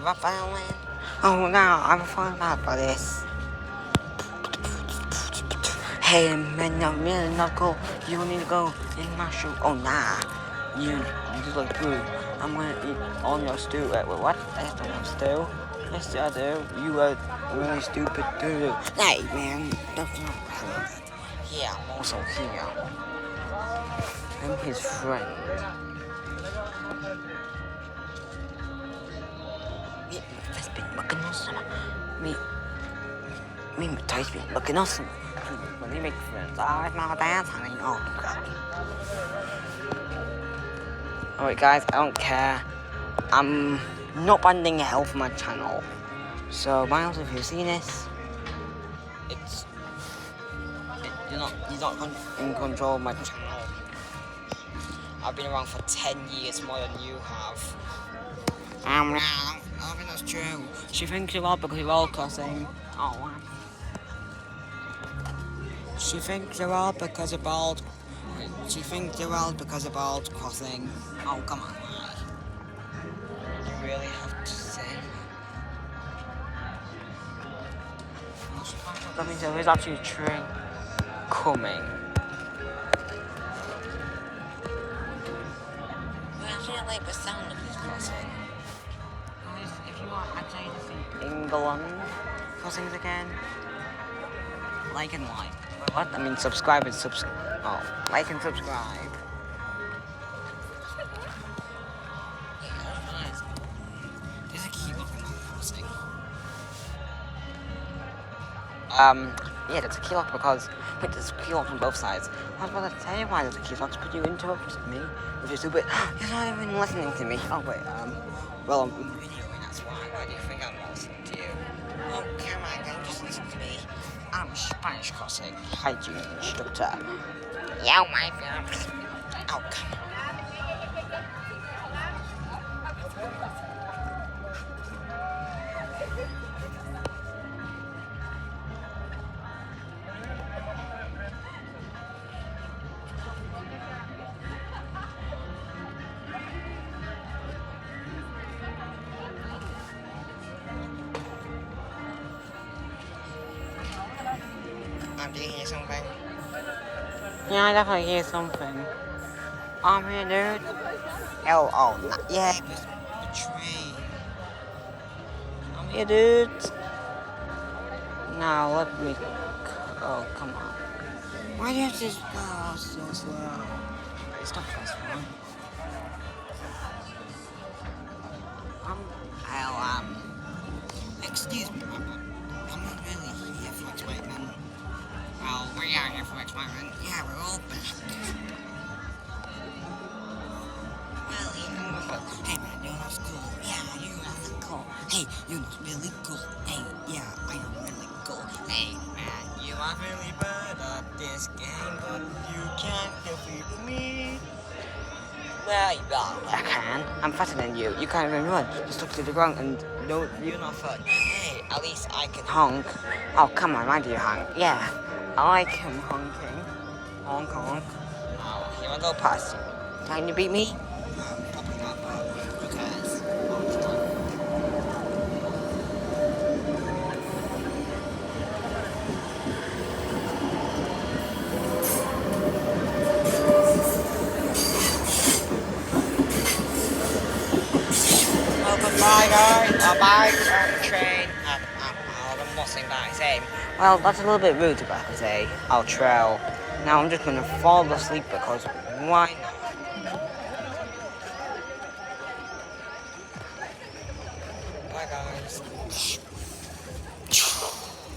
Raphael. Oh no, I'm falling back by this. Hey, man, no, not go. You need to go in my shoe. Oh nah, you just like poo. I'm gonna eat all your stew. Wait, what? I don't have stew. Yes, I do. You are really stupid too. Hey, man, that's not relevant. Yeah, I'm also here. I'm his friend. Has been looking awesome. Me and Ty's been looking awesome. When they make friends, I'm not dancing. Oh god. Alright guys, I don't care. I'm not banding hell for my channel. So Miles, if you see this, you're not in control of my channel. I've been around for 10 years more than you have. I think that's true. She thinks you're all because you're all cussing. Oh wow. She thinks you're all because of bald. She thinks you're all because of bald crossing. Oh come on, why? You really have to say. That means there is actually a train coming. We actually like the sound of this crossing. If you want actually to see England crossings again, like and like. What? I mean subscribe and oh, like and subscribe. There's a key lock in that crossing. Yeah, there's a key lock because there's a key lock on both sides. I was about to tell you why there's a key lock, but you interrupted me, which is stupid. You're not even listening to me. Oh wait, well I'm videoing, that's why. Why do you think I'm listening to you? Oh come on, don't just listen to me. I'm Spanish crossing hygiene instructor. Yeah, my friends. Oh come on. Do you hear something? Yeah, I definitely hear something. I'm here, dude. Oh, yeah, the train. I'm here, dude. Now, let me... Oh, come on. Why do you have to go so slow? It's not fast one. Excuse me, I'm not really here for excitement. Well, we are here for experiment. Yeah, we're all back. Well, hey man, you're not cool. Yeah, you're not cool. Hey, you're not really cool. Hey, yeah, I am really cool. Hey man, you are really bad at this game, but you can't defeat me. Well, I can. I'm faster than you. You can't even run. Just look to the ground and no, you're not fun. Hey, at least I can honk. Oh, come on, why do you honk? Yeah. I like him honking. Honk, honk. Oh, here I go past you. Trying to beat me? Probably not, but who cares? Oh, goodbye, guys. Bye, train. I'm not saying that. Same. Well, that's a little bit rude to say. I'll trail. Now I'm just gonna fall asleep because why not?